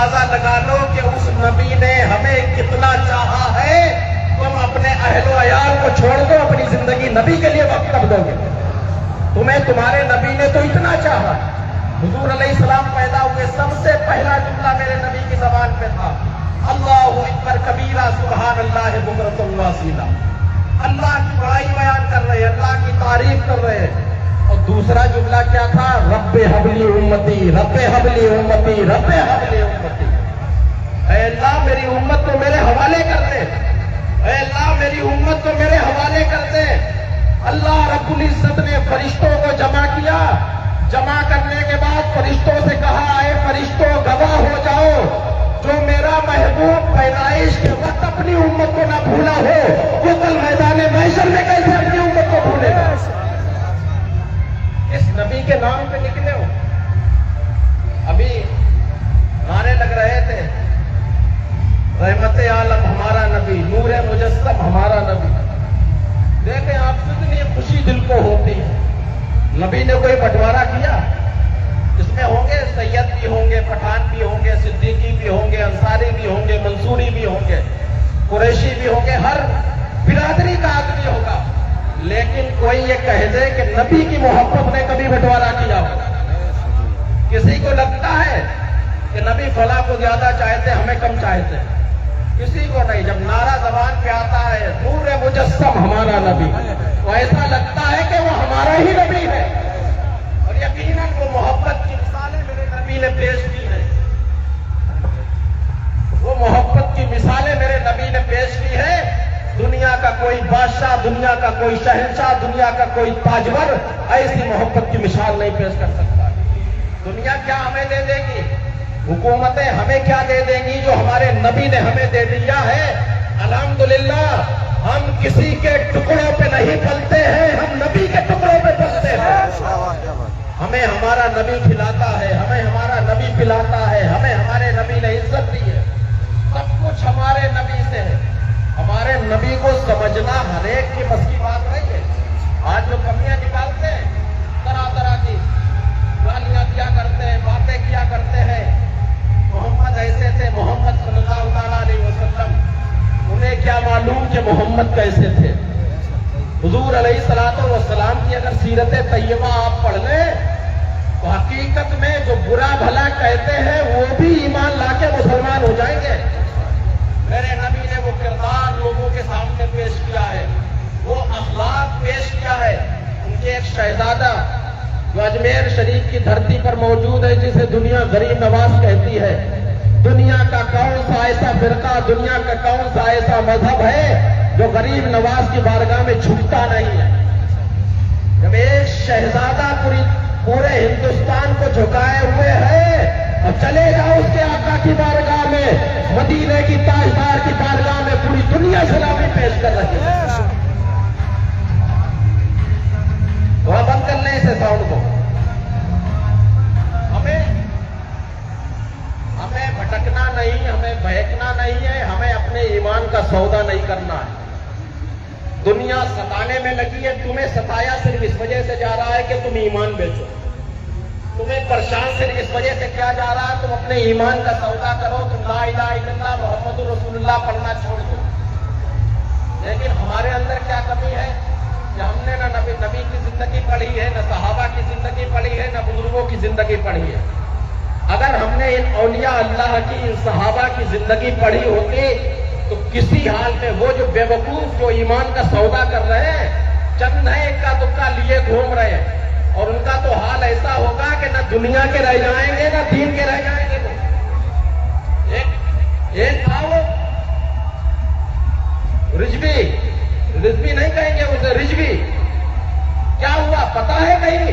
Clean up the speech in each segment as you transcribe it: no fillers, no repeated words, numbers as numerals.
اندازہ لگا لو کہ اس نبی نے ہمیں کتنا چاہا ہے. تم اپنے اہل و عیال کو چھوڑ دو, اپنی زندگی نبی کے لیے وقف کر دو گے. تمہیں تمہارے نبی نے تو اتنا چاہا. حضور علیہ السلام پیدا ہوئے, سب سے پہلا جملہ میرے نبی کی زبان پہ تھا, اللہ اکبر کبیرہ سبحان اللہ بکرۃ واسیلہ. اللہ کی بڑائی بیان کر رہے ہیں, اللہ کی تعریف کر رہے ہیں. اور دوسرا جملہ کیا تھا, رب حبلی امتی, رب حبلی امتی, رب حبلی امتی. اے اللہ میری امت کو میرے حوالے کر دے, اے اللہ میری امت کو میرے حوالے کر دے. اللہ رب العزت نے فرشتوں کو جمع کیا. جمع کرنے کے بعد فرشتوں سے کہا, اے فرشتوں گواہ ہو جاؤ, جو میرا محبوب پیدائش کے وقت اپنی امت کو نہ بھولا ہو, وہ کل میدان محشر میں کیسے اپنی امت کو بھولے گا. اس نبی کے نام پہ نکلے ہو. ابھی نعرے لگ رہے تھے, رحمت عالم ہمارا نبی, نور مجسم ہمارا نبی. دیکھیں آپ کتنی خوشی دل کو ہوتی ہے. نبی نے کوئی بٹوارا کیا, اس میں ہوں گے سید بھی ہوں گے, پٹھان بھی ہوں گے, صدیقی بھی ہوں گے, انصاری بھی ہوں گے, منصوری بھی ہوں گے, قریشی بھی ہوں گے, ہر برادری کا آدمی ہوگا. لیکن کوئی یہ کہہ دے کہ نبی کی محبت نے کبھی بٹوارا کیا ہو. کسی کو لگتا ہے کہ نبی فلاں کو زیادہ چاہتے, ہمیں کم چاہتے, کسی کو نہیں. جب نعرہ زبان پہ آتا ہے نور مجسم ہمارا نبی, تو ایسا لگتا ہے کہ وہ ہمارا ہی نبی ہے. اور یقیناً وہ محبت کی مثالیں میرے نبی نے پیش کی ہیں. وہ محبت کی مثالیں میرے نبی نے پیش کی ہے. دنیا کا کوئی بادشاہ, دنیا کا کوئی شہنشاہ, دنیا کا کوئی تاجور ایسی محبت کی مثال نہیں پیش کر سکتا. دنیا کیا ہمیں دے دے گی, حکومتیں ہمیں کیا دے دیں گی جو ہمارے نبی نے ہمیں دے دیا ہے. الحمدللہ ہم کسی کے ٹکڑوں پہ نہیں پلتے ہیں, ہم نبی کے ٹکڑوں پہ پلتے ہیں. ہمیں ہمارا نبی کھلاتا ہے, ہمیں ہمارا نبی پلاتا ہے, ہمیں ہمارے نبی نے عزت دی ہے. سب کچھ ہمارے نبی سے ہے. ہمارے نبی کو سمجھنا ہر ایک کی بس کی بات نہیں ہے. آج جو کمیاں نکالتے ہیں, طرح طرح کی گالیاں کیا کرتے ہیں, باتیں کیا کرتے ہیں. محمد ایسے تھے, محمد صلی اللہ تعالیٰ علیہ وسلم, انہیں کیا معلوم کہ محمد کیسے تھے. حضور علیہ الصلوۃ والسلام کی اگر سیرت طیبہ آپ پڑھ لیں تو حقیقت میں جو برا بھلا کہتے ہیں وہ بھی ایمان لا کے مسلمان ہو جائیں گے. میرے نبی نے وہ کردار لوگوں کے سامنے پیش کیا ہے, وہ اخلاق پیش کیا ہے. ان کے ایک شہزادہ جو اجمیر شریف کی دھرتی پر موجود ہے, جسے دنیا غریب نواز کہتی ہے. دنیا کا کون سا ایسا فرقہ, دنیا کا کون سا ایسا مذہب ہے جو غریب نواز کی بارگاہ میں جھکتا نہیں ہے. جب ایک شہزادہ پورے ہندوستان کو جھکائے ہوئے ہے, اور چلے جاؤ اس کے آقا کی بارگاہ میں, مدینے کی تاجدار کی بارگاہ میں پوری دنیا سلامی پیش کر رہی ہے. تھوڑا بند کر لیں اسے ساؤنڈ کو. ہمیں بھٹکنا نہیں, ہمیں بہکنا نہیں ہے, ہمیں اپنے ایمان کا سودا نہیں کرنا ہے. دنیا ستانے میں لگی ہے, تمہیں ستایا صرف اس وجہ سے جا رہا ہے کہ تم ایمان بیچو. تمہیں پریشان صرف اس وجہ سے کیا جا رہا ہے, تم اپنے ایمان کا سودا کرو, تم لا الہ الا اللہ محمد رسول اللہ پڑھنا چھوڑ دو. لیکن ہمارے اندر کیا کمی ہے کہ ہم نے نہ نبی کی زندگی پڑھی ہے, نہ صحابہ کی زندگی پڑھی ہے, نہ بزرگوں کی زندگی پڑھی ہے. اگر ہم نے ان اولیاء اللہ کی, ان صحابہ کی زندگی پڑھی ہوتی تو کسی حال میں وہ جو بے وقوف جو ایمان کا سودا کر رہے ہیں, چند ہیں ایک کا دکا لیے گھوم رہے ہیں, اور ان کا تو حال ایسا ہوگا کہ نہ دنیا کے رہ جائیں گے نہ دین کے رہ جائیں گے. ایک تھا وہ رجوی نہیں کہیں گے اسے, رجوی. کیا ہوا پتا ہے کہیں؟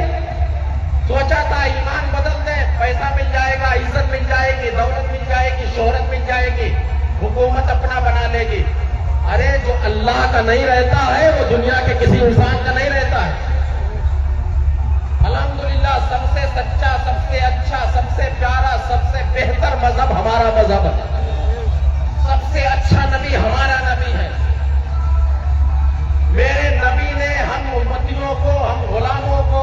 سوچا تھا ایمان بدل دیں, پیسہ مل جائے گا, عزت مل جائے گی, دولت مل جائے گی, شہرت مل جائے گی, حکومت اپنا بنا لے گی. ارے جو اللہ کا نہیں رہتا ہے وہ دنیا کے کسی انسان کا نہیں رہتا ہے. الحمدللہ سب سے سچا, سب سے اچھا, سب سے پیارا, سب سے بہتر مذہب ہمارا مذہب ہے. سب سے اچھا نبی ہمارا نبی ہے. میرے نبی نے ہم امتیوں کو, ہم غلاموں کو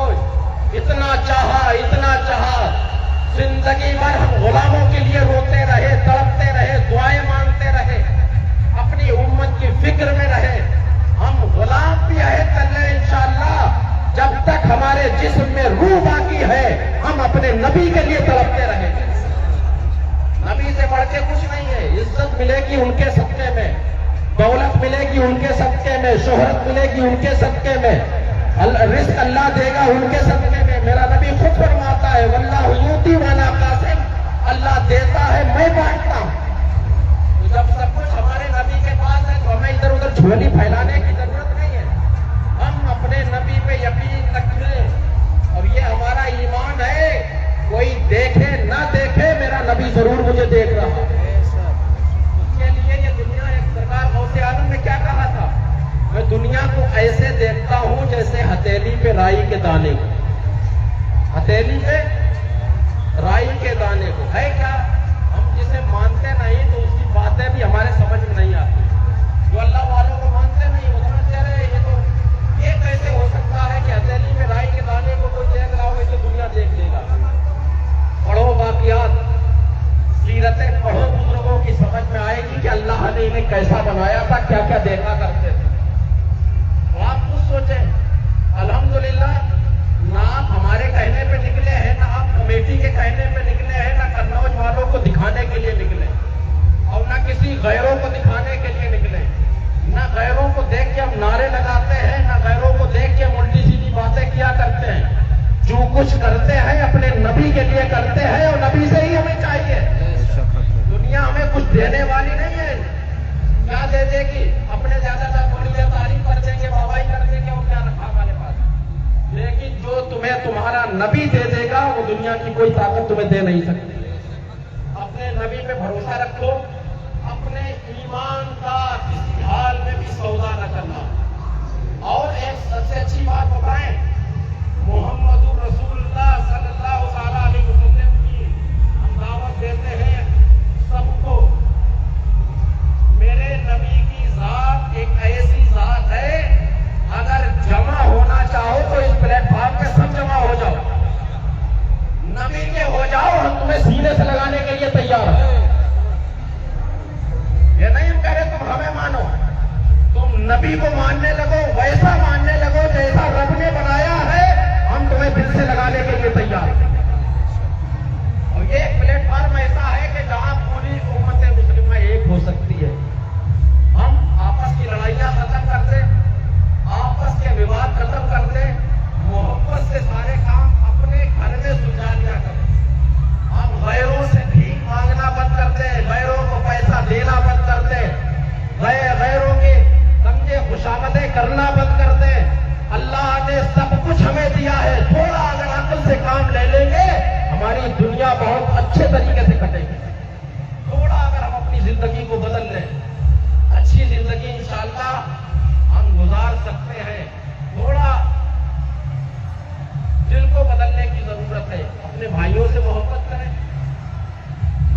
اتنا چاہا, اتنا چاہا, زندگی بھر ہم غلاموں کے لیے روتے رہے, हमारे जिस्म में रूह बाकी है, हम अपने नबी के लिए तड़पते रहेंगे। नबी से बढ़ के कुछ नहीं है। इज्जत मिलेगी उनके सदके में, दौलत मिलेगी उनके सदके में, शोहरत मिलेगी उनके सदके में, रिस्क अल्लाह देगा उनके सदके में। मेरा नबी खुद फरमाता है, वल्लाहु यूती वाला कासिम, अल्लाह देता है, मैं बांटता हूं। तो जब सब कुछ हमारे नबी के पास है तो हमें इधर उधर झोली फैलाने की जरूरत नहीं है। हम अपने नबी पे यकीन रखें और ये हमारा ईमान है। कोई देखे ना देखे, मेरा नबी जरूर मुझे देख रहा है। उसके लिए ये दुनिया, एक सरकार गौसे आलम ने क्या कहा था, मैं दुनिया को ऐसे देखता हूं जैसे हथेली पे राई के दाने को, हथेली पे राई के दाने को। है क्या, हम जिसे मानते नहीं तो उसकी बातें भी हमारे समझ में नहीं आती। जो अल्लाह वालों को मानते नहीं, वो समझते रहे ये कैसे हो सकता है कि हथेली में राई के दाने को कोई देख रहा हो, तो दुनिया देख लेगा। पढ़ो वाक़ियात, सीरतें पढ़ो, बुजुर्गों की समझ में आएगी कि अल्लाह ने इन्हें कैसा बनाया था, क्या क्या देखा करते थे। तो आप कुछ सोचें, अल्हम्दुलिल्लाह ना आप हमारे कहने पे निकले हैं, ना आप कमेटी के कहने पे निकले हैं, ना कन्नौज वालों को दिखाने के लिए निकले और ना किसी गैरों को दिखाने के लिए निकले। ना गैरों को देख के हम नारे लगाते हैं, ना गैरों को देख के हम उल्टी सीधी बातें किया करते हैं। जो कुछ करते हैं अपने नबी के लिए करते हैं और नबी से ही हमें चाहिए। दुनिया हमें कुछ देने वाली नहीं है। क्या दे देगी, अपने ज्यादा थोड़ी देर तारीफ कर देंगे, वाहवाही कर देंगे, वो क्या रखा हमारे पास। लेकिन जो तुम्हें तुम्हारा नबी दे देगा वो दुनिया की कोई ताकत तुम्हें दे नहीं सकती। अपने नबी पे भरोसा रखो, अपने ईमान का किसी हाल में भी सौदा न करना। और एक सबसे अच्छी बात बताएं, मोहम्मदुर रसूलुल्लाह सल्लल्लाहु अलैहि वसल्लम की हम दावत देते हैं सबको। मेरे नबी की जात एक ऐसी जात है, अगर जमा होना चाहो तो इस प्लेटफॉर्म पे सब जमा हो जाओ, नबी के हो जाओ, हम तुम्हें सीने से लगाने के लिए तैयार हैं। ये नहीं हम कह रहे तुम हमें मानो, तुम नबी को मानने लगो, वैसा मानने लगो जैसा रब ने बनाया है, हम तुम्हें दिल से लगाने के लिए तैयार हैं। और ये एक प्लेटफॉर्म ऐसा है कि जहां पूरी उम्मत मुस्लिमा एक हो सकती है। हम आपस की लड़ाइयां खत्म कर दें, आपस के विवाद खत्म कर दें, मोहब्बत से सारे काम अपने घर में सुलझा लिया करें। हम गैरों से भीख मांगना बंद कर दें, गैरों को पैसा देना बंद कर दें, गैरों के समझे खुशामदें करना बंद कर दें। अल्लाह ने सब कुछ हमें दिया है, थोड़ा अगर अक्ल से काम ले लेंगे हमारी दुनिया बहुत अच्छे तरीके से कटेगी। थोड़ा अगर हम अपनी जिंदगी को बदल लें, अच्छी जिंदगी इंशाअल्लाह हम गुजार सकते हैं। थोड़ा दिल को बदलने की जरूरत है, अपने भाइयों से मोहब्बत करें।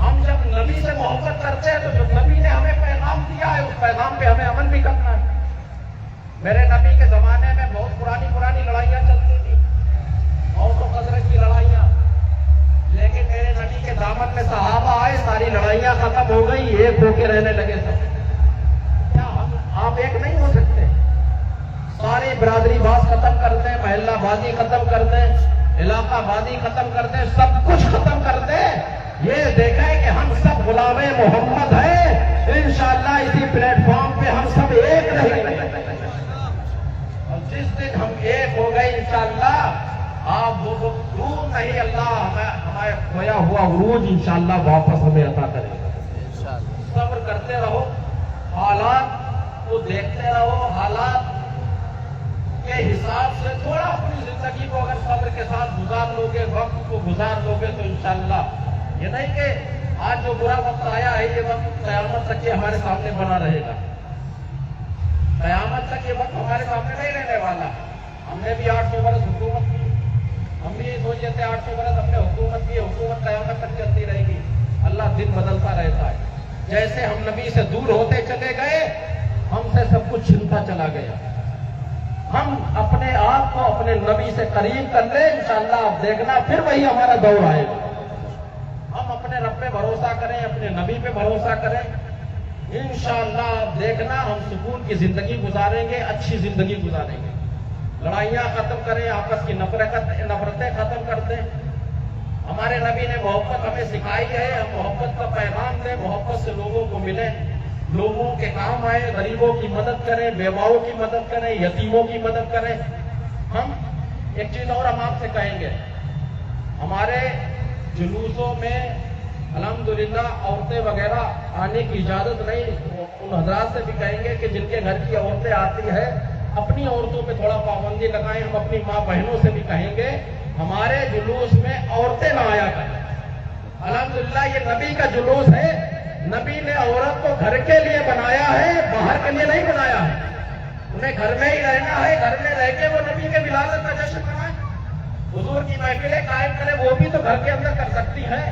हम जब नबी से मोहब्बत करते हैं तो जो नबी ने हमें पैगाम दिया है उस पैगाम पे हमें अमल भी करना है। मेरे नबी के जमाने में बहुत पुरानी लड़ाइयां चलती थी, औस और खजरज की लड़ाइयां, लेकिन मेरे नबी के दामन में सहाबा आए, सारी लड़ाइयां खत्म हो गई, एक होके रहने लगे सब। क्या आप एक नहीं हो सकते? सारी बिरादरी बात खत्म कर दें, महल्ला बाजी खत्म कर दें, इलाका बाजी खत्म कर दें, सब कुछ खत्म कर दें, ये देखा है कि हम सब गुलामे मोहम्मद हैं। इंशाअल्लाह इसी प्लेटफॉर्म पे हम सब एक रहेंगे। और जिस दिन हम एक हो गए इंशाअल्लाह, आप वो दूर नहीं, अल्लाह हमारे खोया हुआ उरूज इंशाअल्लाह वापस हमें अता करेगा। सब्र करते रहो, हालात को देखते रहो, हालात के हिसाब से थोड़ा अपनी जिंदगी को अगर सब्र के साथ गुजार लोगे, वक्त को गुजार लोगे तो इंशाअल्लाह, ये नहीं कि आज जो बुरा वक्त आया है ये वक्त कयामत तक हमारे सामने बना रहेगा। कयामत तक ये वक्त हमारे सामने नहीं रहने वाला। हमने भी 800 बरस हुकूमत की, हम भी सोचे थे 800 बरस हमने हुकूमत की, हुकूमत कयामत तक चलती रहेगी। अल्लाह दिन बदलता रहता है। जैसे हम नबी से दूर होते चले गए, हमसे सब कुछ छिनता चला गया। हम अपने आप को अपने नबी से करीब कर ले, इंशाअल्लाह आप देखना फिर वही हमारा दौर आएगा। हम अपने रब पे भरोसा करें, अपने नबी पे भरोसा करें, इंशाअल्लाह आप देखना हम सुकून की जिंदगी गुजारेंगे, अच्छी जिंदगी गुजारेंगे। लड़ाइयाँ खत्म करें, आपस की नफरतें खत्म कर दें। हमारे नबी ने मोहब्बत हमें सिखाई है, हम मोहब्बत का पैगाम दें, मोहब्बत से लोगों को मिले, लोगों के काम आए, गरीबों की मदद करें, बेवाओं की मदद करें, यतीमों की मदद करें। हम एक चीज और हम आपसे कहेंगे, हमारे जुलूसों में अल्हम्दुलिल्लाह औरतें वगैरह आने की इजाजत नहीं। उन हजरात से भी कहेंगे कि जिनके घर की औरतें आती है अपनी औरतों पे थोड़ा पाबंदी लगाएं। हम अपनी माँ बहनों से भी कहेंगे हमारे जुलूस में औरतें ना आया करें। अल्हम्दुलिल्लाह ये नबी का जुलूस है, नबी ने औरत को घर के लिए बनाया है, बाहर के लिए नहीं बनाया है। उन्हें घर में ही रहना है, घर में रह के वो नबी के विलादत का जश्न मनाए, हुजूर की महफिलें कायम करें, वो भी तो घर के अंदर कर सकती है।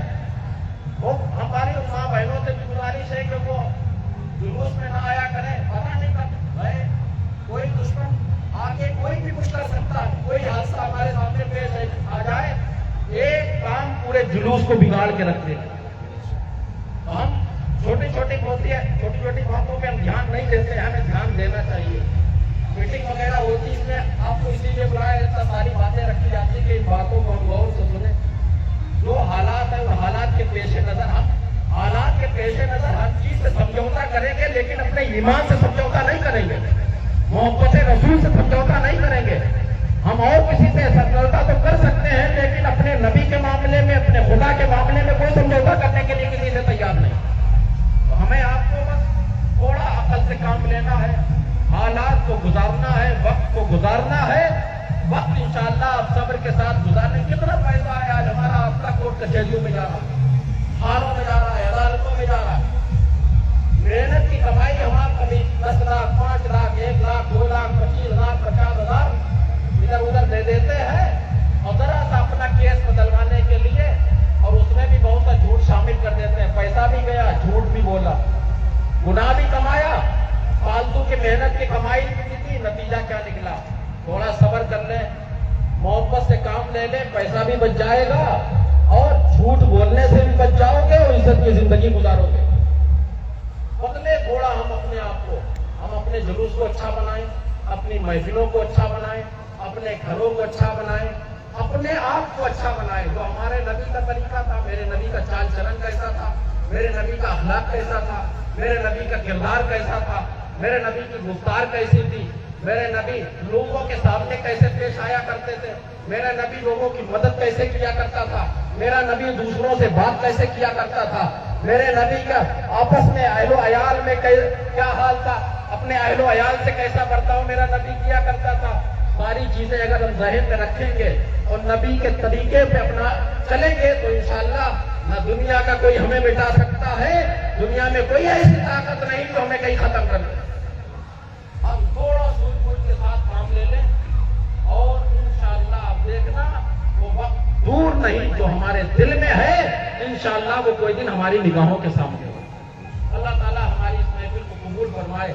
वो हमारी माँ बहनों से भी गुजारिश है कि वो जुलूस में ना आया करें। पता नहीं कब है कोई दुश्मन आके कोई भी कुछ कर सकता है, कोई हादसा हमारे सामने पेश आ जाए, एक काम पूरे जुलूस को बिगाड़ के रख देगा। तो हम छोटी छोटी बातों पे हम ध्यान नहीं देते, हमें ध्यान देना चाहिए। मीटिंग वगैरह होती है, इसमें आपको इसीलिए बुलाया जाता है, सारी बातें रखी जाती है कि इन बातों को हम गौर से सुने। जो हालात है उन हालात के पेश नजर हर चीज से समझौता करेंगे, लेकिन अपने ईमान से समझौता नहीं करेंगे, मोहब्बत रसूल से समझौता नहीं करेंगे। हम और किसी से समझौता तो कर सकते हैं, लेकिन अपने नबी के मामले में, अपने खुदा के मामले में कोई समझौता करने के लिए किसी से तैयार नहीं। तो हमें आपको बस थोड़ा अकल से काम लेना है, हालात को गुजारना है, वक्त को गुजारना है। वक्त इंशाअल्लाह आप सब्र के साथ गुजारने। कितना पैसा है आज हमारा आपका कोर्ट कचहरियों में जा रहा है, थानों में जा रहा है, अदालतों में जा रहा है। मेहनत की कमाई हमारा कभी 10 लाख, 5 लाख, 1 लाख, 2 लाख, 25,000, 50,000 इधर उधर दे देते हैं, और जरा सा अपना केस बदलवाने के लिए, और उसमें भी बहुत सा झूठ शामिल कर देते हैं। पैसा भी गया, झूठ भी बोला, गुनाह भी कमाया, फालतू की मेहनत की कमाई भी थी, नतीजा क्या निकला। थोड़ा सब्र कर ले, मोहब्बत से काम ले ले, पैसा भी बच जाएगा और झूठ बोलने से भी बच जाओगे और इज्जत की जिंदगी गुजारोगे। बदले थोड़ा हम अपने आप को, हम अपने जुलूस को अच्छा बनाएं, अपनी महफिलों को अच्छा बनाएं, अपने घरों को अच्छा बनाएं, अपने आप को अच्छा बनाएं। जो हमारे नबी का तरीका था, मेरे नबी का चाल चलन कैसा था, मेरे नबी का अखलाक कैसा था, मेरे नबी का किरदार कैसा था, मेरे नबी की गुफ्तार कैसी थी, मेरे नबी लोगों के सामने कैसे पेश आया करते थे, मेरा नबी लोगों की मदद कैसे किया करता था, मेरा नबी दूसरों से बात कैसे किया करता था, मेरे नबी का आपस में अहलो अयाल में क्या हाल था, अपने अहलो अयाल से कैसा बर्ताव मेरा नबी किया करता था। सारी चीजें अगर हम ज़हन में रखेंगे और नबी के तरीके पे अपना चलेंगे तो इंशाअल्लाह न दुनिया का कोई हमें मिटा सकता है, दुनिया में कोई ऐसी ताकत नहीं जो हमें कहीं खत्म कर दे। हम थोड़ा सूझबूझ के साथ काम ले लें और इंशाअल्लाह आप देखना वो वक्त दूर नहीं जो हमारे दिल में है, इंशाअल्लाह वो कोई दिन हमारी निगाहों के सामने हो। अल्लाह ताला हमारी इस महफिल को कबूल फरमाए।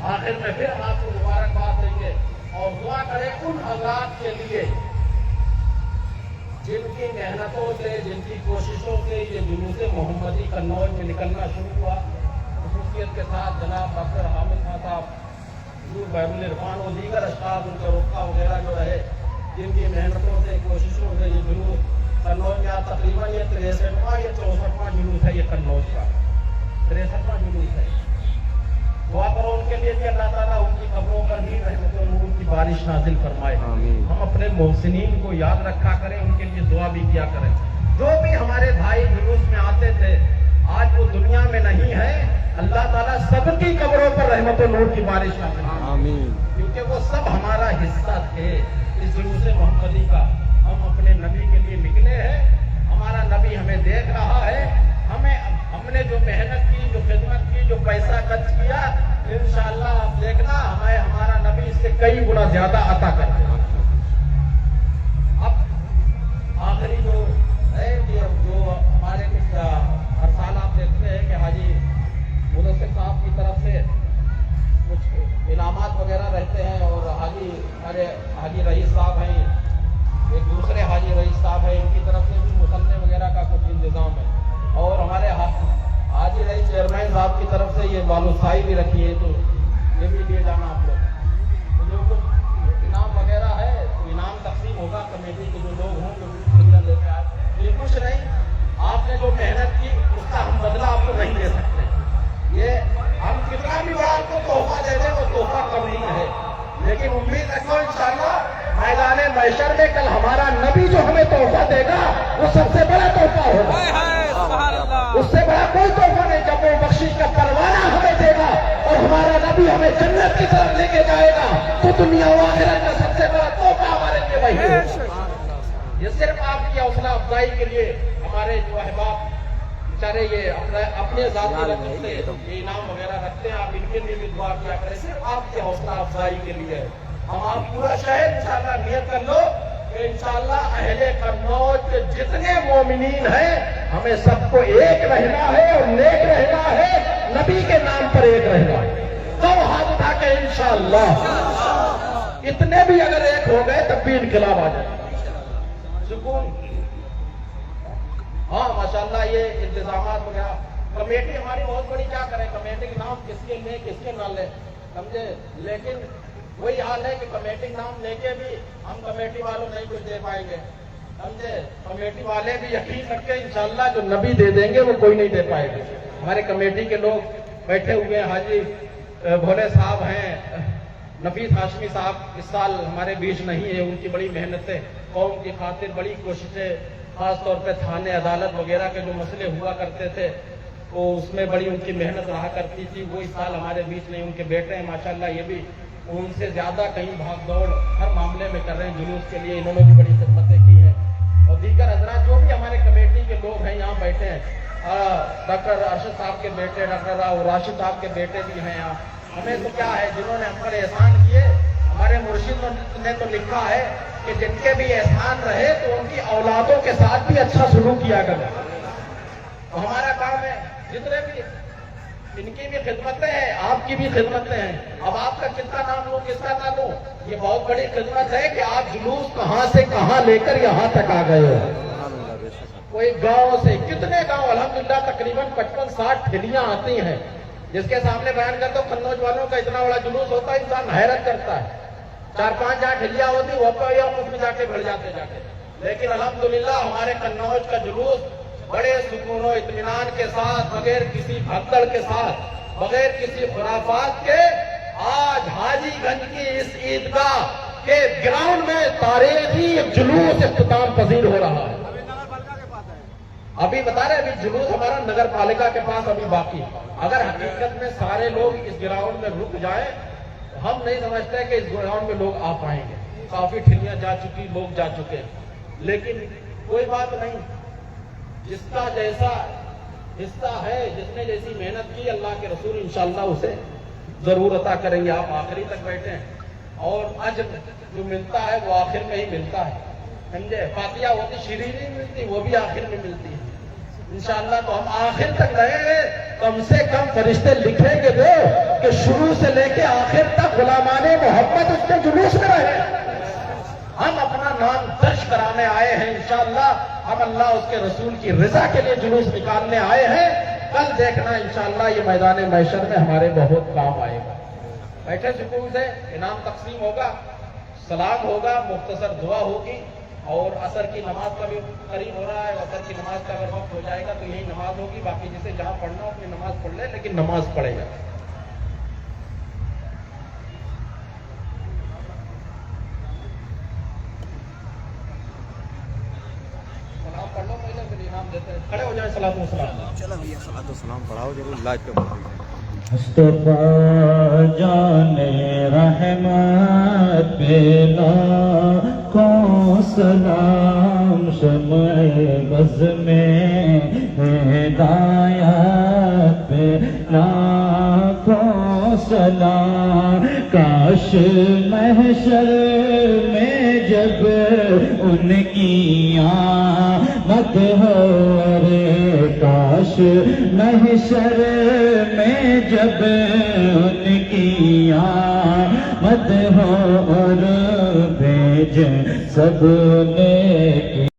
आखिर में फिर आपको मुबारकबाद देंगे और दुआ करें उन हज़रात के लिए जिनकी मेहनतों से, जिनकी कोशिशों से ये जुलूस मोहम्मदी कन्नौज में निकलना शुरू हुआ। खुसूसियत के साथ जनाब डॉक्टर हामिद खान साहब, बैरुल इरफान और दीगर अशखास, उनके रुख्ता वगैरह जो रहे, जिनकी मेहनतों से, कोशिशों से ये जुलूस कन्नौज में तकरीबन ये 63वां या 64वां जुलूस है, ये कन्नौज का 63वां जुलूस है। दुआ करो उनके लिए भी अल्लाह ताला उनकी खबरों पर भी रहमत और नूर की बारिश नाजिल फरमाए। हम अपने मोहसिनीन को याद रखा करें, उनके लिए दुआ भी किया करें। जो भी हमारे भाई जुलूस में आते थे, आज वो दुनिया में नहीं है, अल्लाह ताला सबकी कब्रों पर रहमत और नूर की बारिश नाजिल फरमाए, क्योंकि वो सब हमारा हिस्सा थे इस जुलूस मोहम्मदी का। हम अपने नबी के लिए निकले हैं, हमारा नबी हमें देख रहा है, हमने जो मेहनत की, जो खिदमत की, जो पैसा खर्च किया, इंशाअल्लाह आप देखना हमें हमारा नबी इससे कई गुना ज्यादा अता कर देगा। अब आखिरी जो है जो हमारे हर साल आप देखते हैं कि हाजी मुदस्सिर साहब की तरफ से कुछ इनामात वगैरह रहते हैं, और हमारे हाजी रईस साहब हैं, एक दूसरे हाजी रईस साहब हैं, इनकी तरफ से भी मुसल्ले वगैरह का कुछ इंतजाम है, और हमारे हाजी रईस चेयरमैन साहब की तरफ से ये बालूशाही भी रखी है, तो ये भी लिए जाना आप लोग। तो जो कुछ इनाम वगैरह कमेटी के जो लोग हों जो सुविधा लेके आए, ये कुछ नहीं, आपने जो मेहनत की उसका हम बदला आपको नहीं दे सकते। ये हम कितना भी बड़ा आपको तोहफा दे दें वो तोहफा कम नहीं है, लेकिन उम्मीद रखो इंशाअल्लाह मैदान महशर में कल हमारा नबी जो हमें तोहफा देगा वो सबसे बड़ा तोहफा होगा। उससे बड़ा कोई तोहफा नहीं। जब वो बख्शिश का परवाना हमें देगा और हमारा नबी हमें जन्नत की तरफ लेके जाएगा तो दुनिया व आखिरत का सबसे बड़ा तोहफा हमारे लिए वही है। ये सिर्फ आपकी हौसला अफजाई के लिए हमारे जो अहबाब बेचारे ये अपने जाती रकम से ये इनाम वगैरह रखते हैं, आप इनके लिए भी दुआ किया करें, सिर्फ आपकी हौसला अफजाई के लिए। हम आप पूरा शहर इंशाअल्लाह नियत कर लो कि इंशाअल्लाह अहले कन्नौज के जितने मोमिनीन हैं हमें सबको एक रहना है और नेक रहना है, नबी के नाम पर एक रहना है। तो हाथ उठा के इंशाअल्लाह इतने भी अगर एक हो गए तब भी इनकलाब आ जाए। सुकून। हाँ माशाअल्लाह ये इंतजामात वगैरह कमेटी हमारी बहुत बड़ी, क्या करें कमेटी के नाम किसके ले किसके ना ले, समझे। लेकिन वही हाल है कि कमेटी नाम लेके भी हम कमेटी वालों नहीं कुछ दे पाएंगे, समझे। कमेटी वाले भी यकीन रख के इंशाअल्लाह जो नबी दे देंगे वो कोई नहीं दे पाएंगे। हमारे कमेटी के लोग बैठे हुए हैं, हाजी भोले साहब हैं, नफीस हाशमी साहब इस साल हमारे बीच नहीं है, उनकी बड़ी मेहनतें कौम की खातिर, बड़ी कोशिशें, खास तौर पे थाने अदालत वगैरह के जो मसले हुआ करते थे तो उसमें बड़ी उनकी मेहनत रहा करती थी, वो इस साल हमारे बीच नहीं। उनके बेटे हैं माशाअल्लाह, ये भी उनसे ज्यादा कहीं भाग दौड़ हर मामले में कर रहे हैं जुलूस के लिए, इन्होंने भी बड़ी खिदमतें की हैं। और दीगर हजरात जो भी हमारे कमेटी के लोग हैं यहाँ बैठे हैं, डॉक्टर अरशद साहब के बेटे, डॉक्टर राशिद साहब के बेटे भी हैं यहाँ। हमें तो क्या है, जिन्होंने हम पर एहसान किए, हमारे मुर्शिद ने तो लिखा है कि जिनके भी एहसान रहे तो उनकी औलादों के साथ भी अच्छा सलूक किया करें। तो हमारा काम है, जितने भी इनकी भी खिदमतें हैं, आपकी भी खिदमतें हैं। अब आपका कितना नाम लूं किसका ना लूं, ये बहुत बड़ी खिदमत है कि आप जुलूस कहां से कहां लेकर यहां तक आ गए हो। कोई गांव से, कितने गांव अल्हम्दुलिल्लाह तकरीबन 55-60 ठेलियां आती हैं, जिसके सामने बयान कर दो कन्नौज वालों का इतना बड़ा जुलूस होता है, इंसान हैरत करता है। 4-5 जहाँ ठेलियां होती वो उसमें जाके भर जाते। लेकिन अल्हम्दुलिल्लाह हमारे कन्नौज का जुलूस बड़े सुकून और इत्मीनान के साथ, बगैर किसी भगदड़ के साथ, बगैर किसी खुराफात के, आज हाजीगंज की इस ईदगाह के ग्राउंड में तारीखी जुलूस इख्तिताम पजीर हो रहा है। अभी बता रहे, अभी जुलूस हमारा नगर पालिका के पास अभी बाकी। अगर हकीकत में सारे लोग इस ग्राउंड में रुक जाए, हम नहीं समझते कि इस ग्राउंड में लोग आ पाएंगे। काफी ठिलियां जा चुकी, लोग जा चुके, लेकिन कोई बात नहीं, जिसका जैसा हिस्सा है, जिसने जैसी मेहनत की, अल्लाह के रसूल इंशाअल्लाह उसे जरूर अता करेंगे। आप आखिरी तक बैठे हैं और अजर जो मिलता है वो आखिर में ही मिलता है, समझे। फातिहा होती शीरी नहीं मिलती, वो भी आखिर में मिलती है इंशाअल्लाह। तो हम आखिर तक रहेंगे, कम से कम फरिश्ते लिखेंगे दो कि शुरू से लेके आखिर तक गुलामाने मोहब्बत उसके जुलूस में रहे। हम अपना नाम दर्ज कराने आए हैं इंशाअल्लाह, हम अल्लाह उसके रसूल की रजा के लिए जुलूस निकालने आए हैं। कल देखना इंशाअल्लाह ये मैदान महशर में हमारे बहुत काम आएगा। बैठे सुकून से, इनाम तकसीम होगा, सलाम होगा, मुख्तसर दुआ होगी और असर की नमाज का भी करीब हो रहा है। असर की नमाज का अगर वक्त हो जाएगा तो यही नमाज होगी, बाकी जिसे जहां पढ़ना हो अपनी नमाज पढ़ ले, लेकिन नमाज पढ़ेगा। सलाम पढ़ लो पहले, फिर इनाम देते हैं। खड़े हो जाए, सलाम व सलाम। चलो भैया सलातो सलाम पढ़ाओ जरूर, लाइव पे मुस्तफा जाने रहमत पे लाखों सलाम, शम्ए बज़ में हिदायत पे लाखों सलाम। काश महशर में जब उनकी आमद हो रे, काश महशर में जब उनकी आमद हो और भेज सब ने